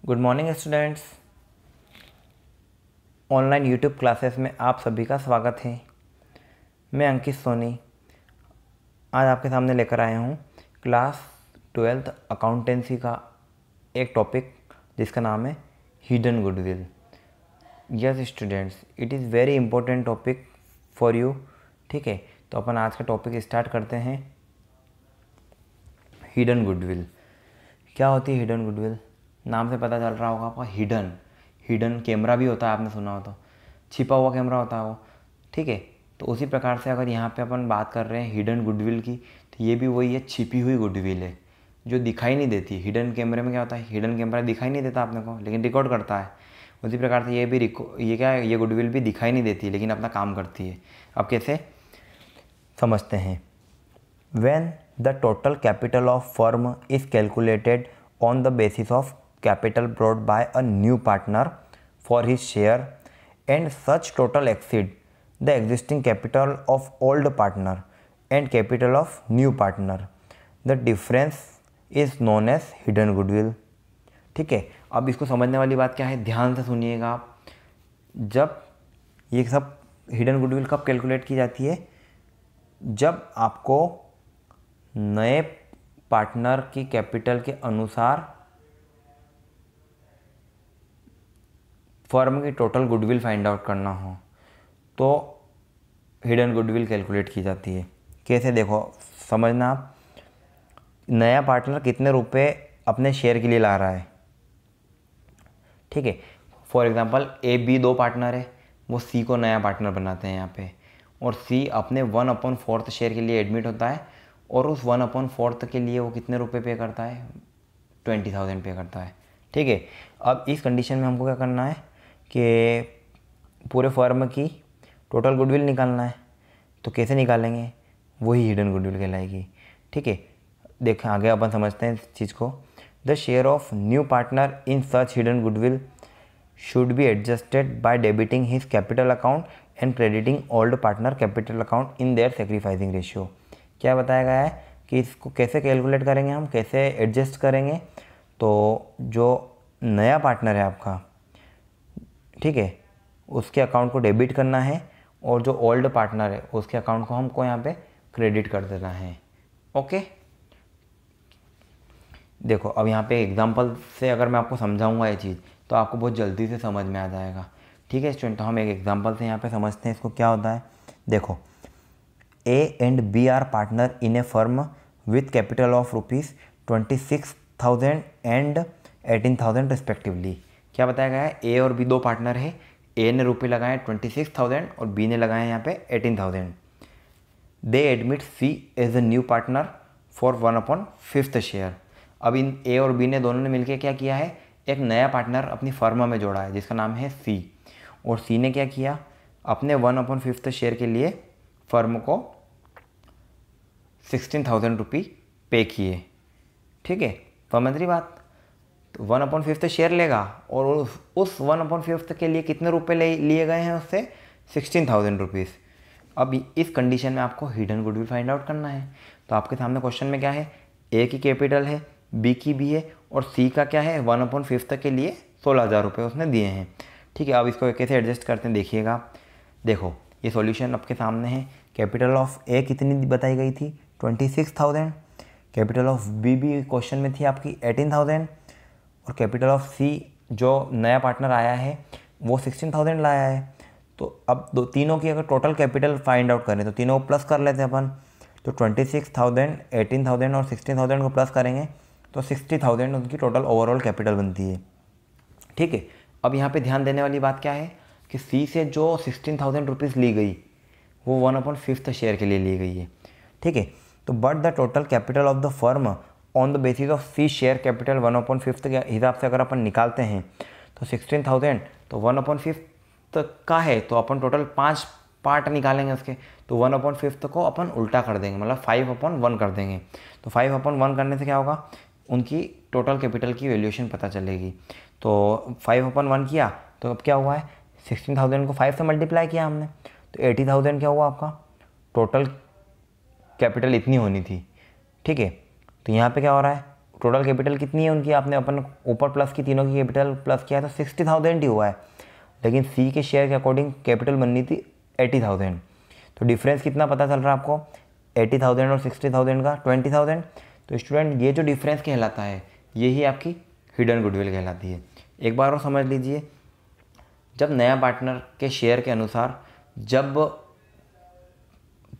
Good morning students. Online YouTube classes में आप सभी का स्वागत है। मैं अंकित सोनी आज आपके सामने लेकर आया हूँ क्लास 12th अकाउंटेंसी का एक टॉपिक जिसका नाम है hidden goodwill. Yes students, it is very important topic for you. ठीक है, तो अपन आज का टॉपिक स्टार्ट करते हैं। हिडन गुडविल क्या होती है? हिडन गुडविल नाम से पता चल रहा होगा आपका। हिडन कैमरा भी होता है, आपने सुना हो तो, छिपा हुआ कैमरा होता है वो। ठीक है, तो उसी प्रकार से अगर यहाँ पे अपन बात कर रहे हैं हिडन गुडविल की, तो ये भी वही है, छिपी हुई गुडविल है जो दिखाई नहीं देती। हिडन कैमरे में क्या होता है, हिडन कैमरा दिखाई नहीं देता अपने को, लेकिन रिकॉर्ड करता है। उसी प्रकार से ये भी ये क्या है, ये गुडविल भी दिखाई नहीं देती लेकिन अपना काम करती है। अब कैसे समझते हैं। When the total capital of firm is calculated on the basis of capital brought by a new partner for his share and such total exceed the existing capital of old partner and capital of new partner, the difference is known as hidden goodwill। ठीक है, अब इसको समझने वाली बात क्या है, ध्यान से सुनिएगा आप। जब ये सब हिडन गुडविल कब कैलकुलेट की जाती है? जब आपको नए पार्टनर की कैपिटल के अनुसार फर्म की टोटल गुडविल फाइंड आउट करना हो तो हिडन गुडविल कैलकुलेट की जाती है। कैसे, देखो समझना आप। नया पार्टनर कितने रुपए अपने शेयर के लिए ला रहा है। ठीक है, फॉर एग्जांपल ए बी दो पार्टनर है, वो सी को नया पार्टनर बनाते हैं यहाँ पे, और सी अपने 1/4 शेयर के लिए एडमिट होता है और उस 1/4 के लिए वो कितने रुपए पे करता है? 20,000 पे करता है। ठीक है, अब इस कंडीशन में हमको क्या करना है कि पूरे फर्म की टोटल गुडविल निकालना है। तो कैसे निकालेंगे? वही हिडन गुडविल कहलाएगी। ठीक है, देखें आगे अपन समझते हैं इस चीज़ को। The share of new partner in such hidden goodwill should be adjusted by debiting his capital account and crediting old partner capital account in their sacrificing ratio. क्या बताया गया है कि इसको कैसे कैलकुलेट करेंगे, हम कैसे एडजस्ट करेंगे। तो जो नया पार्टनर है आपका, ठीक है, उसके अकाउंट को डेबिट करना है और जो ओल्ड पार्टनर है उसके अकाउंट को हमको यहाँ पे क्रेडिट कर देना है। ओके, देखो अब यहाँ पे एग्जांपल से अगर मैं आपको समझाऊंगा ये चीज़ तो आपको बहुत जल्दी से समझ में आ जाएगा। ठीक है स्टूडेंट, तो हम एक एग्जांपल से यहाँ पे समझते हैं इसको क्या होता है। देखो, A and B are partner in a firm with capital of rupees 26,000 and 18,000 respectively। क्या बताया गया है? A और B दो पार्टनर है। A ने रुपये लगाए 26,000 और B ने लगाए यहाँ पे 18,000। They admit C as a new partner for 1/5 share. अब इन A और B ने दोनों ने मिलकर क्या किया है, एक नया पार्टनर अपनी फर्म में जोड़ा है जिसका नाम है C। और C ने क्या किया, अपने 1/5 शेयर के लिए फर्म को 16,000 रुपये पे किए। ठीक है, समझ रही बात। तो 1/5 शेयर लेगा और उस 1/5 के लिए कितने रुपए लिए गए हैं उससे? 16,000 रुपीज़। अब इस कंडीशन में आपको हिडन गुडविल फाइंड आउट करना है। तो आपके सामने क्वेश्चन में क्या है, ए की कैपिटल है, बी की भी है और सी का क्या है, 1/5 के लिए 16,000 रुपये उसने दिए हैं। ठीक है, अब इसको कैसे एडजस्ट करते हैं देखिएगा। देखो ये सॉल्यूशन आपके सामने है। कैपिटल ऑफ ए कितनी बताई गई थी? 26,000। कैपिटल ऑफ बी भी क्वेश्चन में थी आपकी 18,000 और कैपिटल ऑफ सी जो नया पार्टनर आया है वो 16,000 लाया है। तो अब तीनों की अगर टोटल कैपिटल फाइंड आउट करें तो तीनों को प्लस कर लेते हैं अपन। तो 26,000, 18,000 और 16,000 को प्लस करेंगे तो 60,000 उनकी टोटल ओवरऑल कैपिटल बनती है। ठीक है, अब यहाँ पे ध्यान देने वाली बात क्या है कि सी से जो 16,000 रुपीज़ ली गई वो 1/5 शेयर के लिए ली गई है। ठीक है, तो but the total capital of the firm on the basis of C share capital 1/5 के हिसाब से अगर अपन निकालते हैं तो 16,000 तो 1/5 का है, तो अपन टोटल 5 पार्ट निकालेंगे उसके। तो 1/5 को अपन उल्टा कर देंगे, मतलब 5/1 कर देंगे। तो 5/1 करने से क्या होगा, उनकी टोटल कैपिटल की वैल्यूएशन पता चलेगी। तो 5/1 किया तो अब क्या हुआ है, 16,000 को 5 से मल्टीप्लाई किया हमने तो 80,000 क्या हुआ आपका टोटल कैपिटल इतनी होनी थी। ठीक है, तो यहाँ पे क्या हो रहा है, टोटल कैपिटल कितनी है उनकी, आपने अपन ऊपर प्लस की, तीनों की कैपिटल प्लस किया तो 60,000 ही हुआ है, लेकिन सी के शेयर के अकॉर्डिंग कैपिटल बननी थी 80,000। तो डिफरेंस कितना पता चल रहा है आपको, 80,000 और 60,000 का 20,000। तो स्टूडेंट ये जो डिफरेंस कहलाता है यही आपकी हिडन गुडविल कहलाती है। एक बार और समझ लीजिए, जब नया पार्टनर के शेयर के अनुसार जब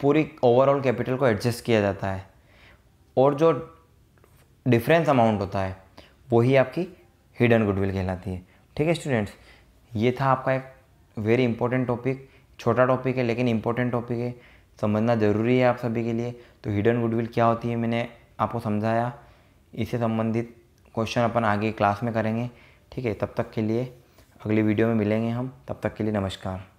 पूरी ओवरऑल कैपिटल को एडजस्ट किया जाता है और जो डिफरेंस अमाउंट होता है वही आपकी हिडन गुडविल कहलाती है। ठीक है स्टूडेंट्स, ये था आपका एक वेरी इंपॉर्टेंट टॉपिक, छोटा टॉपिक है लेकिन इंपॉर्टेंट टॉपिक है, समझना ज़रूरी है आप सभी के लिए। तो हिडन गुडविल क्या होती है मैंने आपको समझाया, इससे संबंधित क्वेश्चन अपन आगे क्लास में करेंगे। ठीक है, तब तक के लिए अगली वीडियो में मिलेंगे हम, तब तक के लिए नमस्कार।